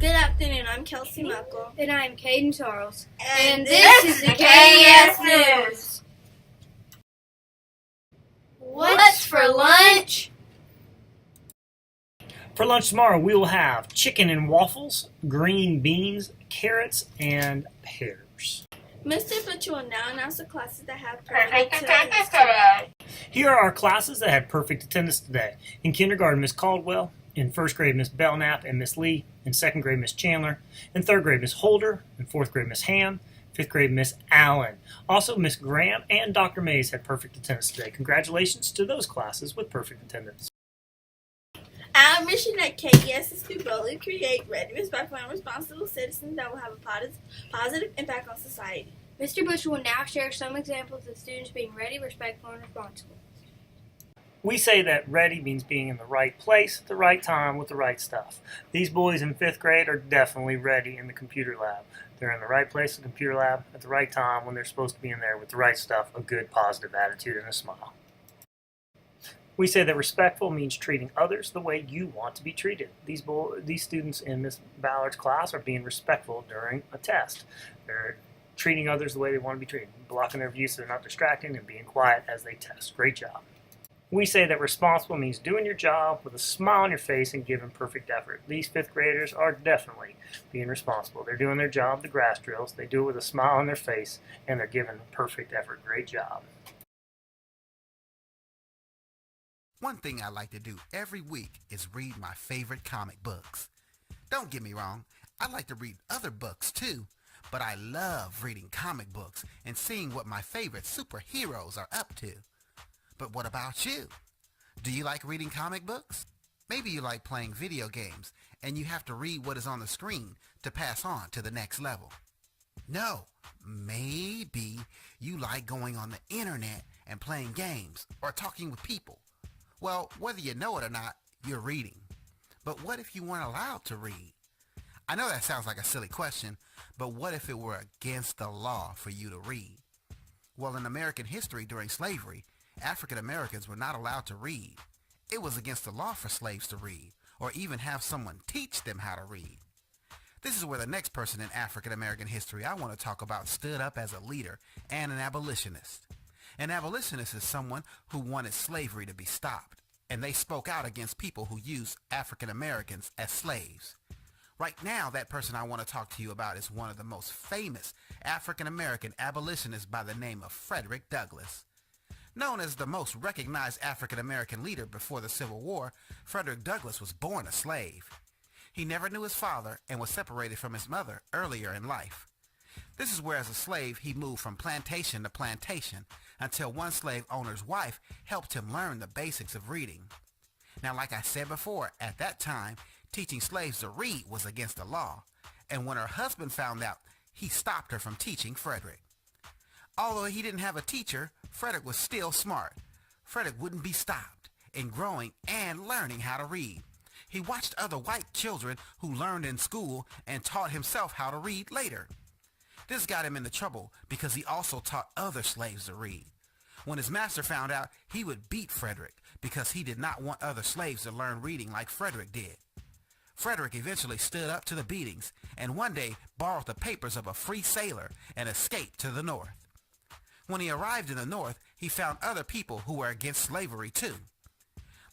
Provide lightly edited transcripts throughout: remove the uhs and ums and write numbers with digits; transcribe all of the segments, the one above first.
Good afternoon, I'm Kelsey Muckle. And I'm Caden Charles. And this is the KES News. What's for lunch? For lunch tomorrow, we will have chicken and waffles, green beans, carrots, and pears. Mr. Butcher will now announce the classes that have perfect attendance today. Here are our classes that had perfect attendance today. In kindergarten, Miss Caldwell. In first grade, Miss Belknap and Miss Lee. In second grade, Miss Chandler. In third grade, Miss Holder. In fourth grade, Miss Ham. Fifth grade, Miss Allen. Also, Miss Graham and Dr. Mays had perfect attendance today. Congratulations to those classes with perfect attendance. Our mission at KES is to boldly create ready, respectful, and responsible citizens that will have a positive impact on society. Mr. Bush will now share some examples of students being ready, respectful, and responsible. We say that ready means being in the right place at the right time with the right stuff. These boys in 5th grade are definitely ready in the computer lab. They're in the right place in the computer lab at the right time when they're supposed to be in there with the right stuff, a good positive attitude and a smile. We say that respectful means treating others the way you want to be treated. These students in Miss Ballard's class are being respectful during a test. They're treating others the way they want to be treated, blocking their views so they're not distracting and being quiet as they test. Great job. We say that responsible means doing your job with a smile on your face and giving perfect effort. These 5th graders are definitely being responsible. They're doing their job, the grass drills. They do it with a smile on their face, and they're giving perfect effort. Great job. One thing I like to do every week is read my favorite comic books. Don't get me wrong, I like to read other books too, but I love reading comic books and seeing what my favorite superheroes are up to. But what about you? Do you like reading comic books? Maybe you like playing video games and you have to read what is on the screen to pass on to the next level. No, maybe you like going on the internet and playing games or talking with people. Well, whether you know it or not, you're reading. But what if you weren't allowed to read? I know that sounds like a silly question, but what if it were against the law for you to read? Well, in American history during slavery, African Americans were not allowed to read. It was against the law for slaves to read, or even have someone teach them how to read. This is where the next person in African American history I want to talk about stood up as a leader and an abolitionist. An abolitionist is someone who wanted slavery to be stopped, and they spoke out against people who used African Americans as slaves. Right now, that person I want to talk to you about is one of the most famous African American abolitionists by the name of Frederick Douglass. Known as the most recognized African American leader before the Civil War, Frederick Douglass was born a slave. He never knew his father and was separated from his mother earlier in life. This is where as a slave he moved from plantation to plantation until one slave owner's wife helped him learn the basics of reading. Now, like I said before, at that time, teaching slaves to read was against the law, and when her husband found out, he stopped her from teaching Frederick. Although he didn't have a teacher, Frederick was still smart. Frederick wouldn't be stopped in growing and learning how to read. He watched other white children who learned in school and taught himself how to read later. This got him into trouble because he also taught other slaves to read. When his master found out, he would beat Frederick because he did not want other slaves to learn reading like Frederick did. Frederick eventually stood up to the beatings and one day borrowed the papers of a free sailor and escaped to the North. When he arrived in the North, he found other people who were against slavery too.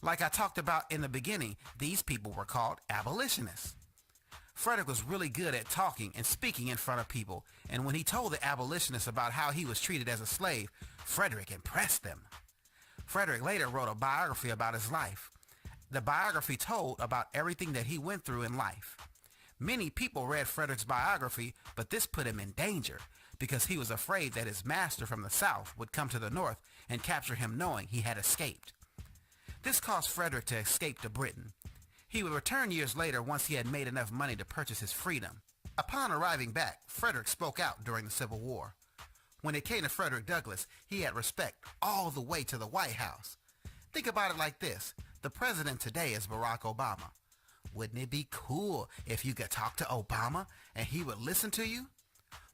Like I talked about in the beginning, these people were called abolitionists. Frederick was really good at talking and speaking in front of people, and when he told the abolitionists about how he was treated as a slave, Frederick impressed them. Frederick later wrote a biography about his life. The biography told about everything that he went through in life. Many people read Frederick's biography, but this put him in danger because he was afraid that his master from the South would come to the North and capture him knowing he had escaped. This caused Frederick to escape to Britain. He would return years later once he had made enough money to purchase his freedom. Upon arriving back, Frederick spoke out during the Civil War. When it came to Frederick Douglass, he had respect all the way to the White House. Think about it like this. The president today is Barack Obama. Wouldn't it be cool if you could talk to Obama and he would listen to you?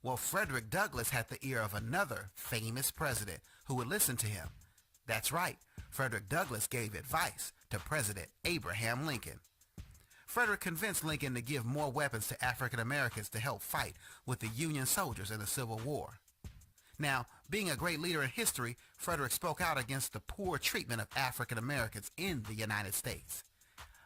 Well, Frederick Douglass had the ear of another famous president who would listen to him. That's right, Frederick Douglass gave advice to President Abraham Lincoln. Frederick convinced Lincoln to give more weapons to African Americans to help fight with the Union soldiers in the Civil War. Now, being a great leader in history, Frederick spoke out against the poor treatment of African Americans in the United States.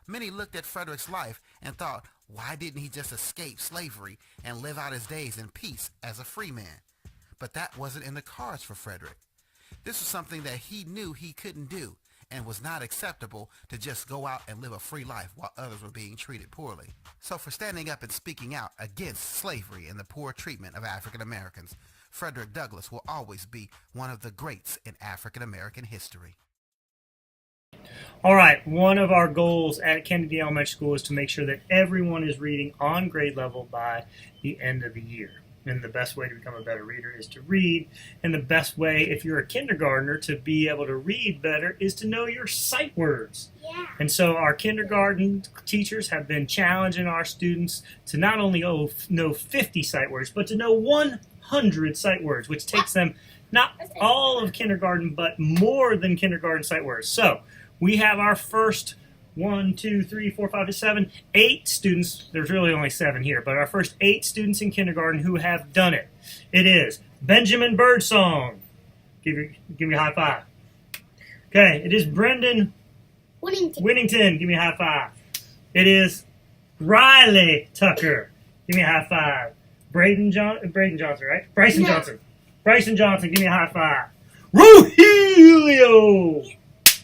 Many looked at Frederick's life and thought, why didn't he just escape slavery and live out his days in peace as a free man? But that wasn't in the cards for Frederick. This was something that he knew he couldn't do, and was not acceptable to just go out and live a free life while others were being treated poorly. So for standing up and speaking out against slavery and the poor treatment of African Americans, Frederick Douglass will always be one of the greats in African American history. All right, one of our goals at Kennedy Elementary School is to make sure that everyone is reading on grade level by the end of the year. And the best way to become a better reader is to read. And the best way, if you're a kindergartner, to be able to read better is to know your sight words. Yeah. And so our kindergarten teachers have been challenging our students to not only know 50 sight words, but to know 100 sight words, which takes them not all of kindergarten, but more than kindergarten sight words. So we have our first 8 students. There's really only 7 here, but our first 8 students in kindergarten who have done it. It is Benjamin Birdsong. Give me a high five. Okay, it is Brendan Winnington. Give me a high five. It is Riley Tucker. Give me a high five. Braden Johnson, right? Bryson Johnson. Bryson Johnson, give me a high five. Rogelio!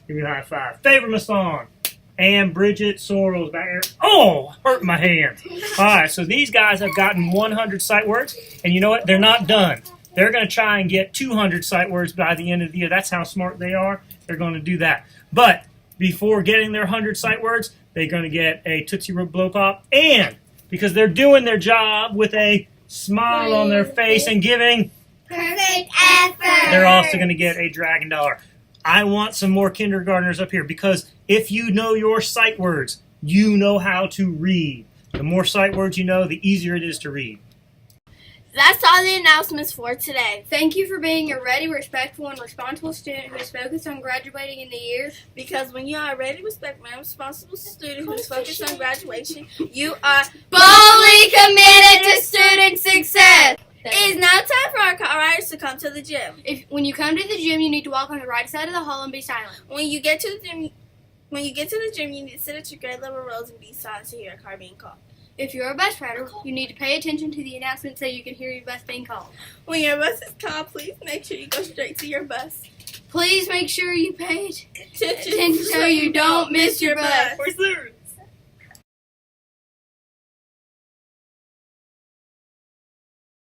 Give me a high five. Favor Masson. And Bridget Sorrells back there. Oh, hurt my hand. All right, so these guys have gotten 100 sight words, and you know what? They're not done. They're going to try and get 200 sight words by the end of the year. That's how smart they are. They're going to do that. But before getting their 100 sight words, they're going to get a Tootsie Roll Blow Pop, and because they're doing their job with a smile on their face and giving Perfect effort. they're also going to get a Dragon Dollar. I want some more kindergartners up here because if you know your sight words, you know how to read. The more sight words you know, the easier it is to read. That's all the announcements for today. Thank you for being a ready, respectful, and responsible student who is focused on graduating in the year. Because when you are a ready, respectful, and responsible student who is focused on graduation, you are Boldly committed to student success. It is now time for our car riders to come to the gym. When you come to the gym, you need to walk on the right side of the hall and be silent. When you get to the gym, you need to sit at your grade level rows and be silent to hear a car being called. If you're a bus rider, you need to pay attention to the announcement so you can hear your bus being called. When your bus is called, please make sure you go straight to your bus. Please make sure you pay Attention attention so you don't miss your bus. For sure.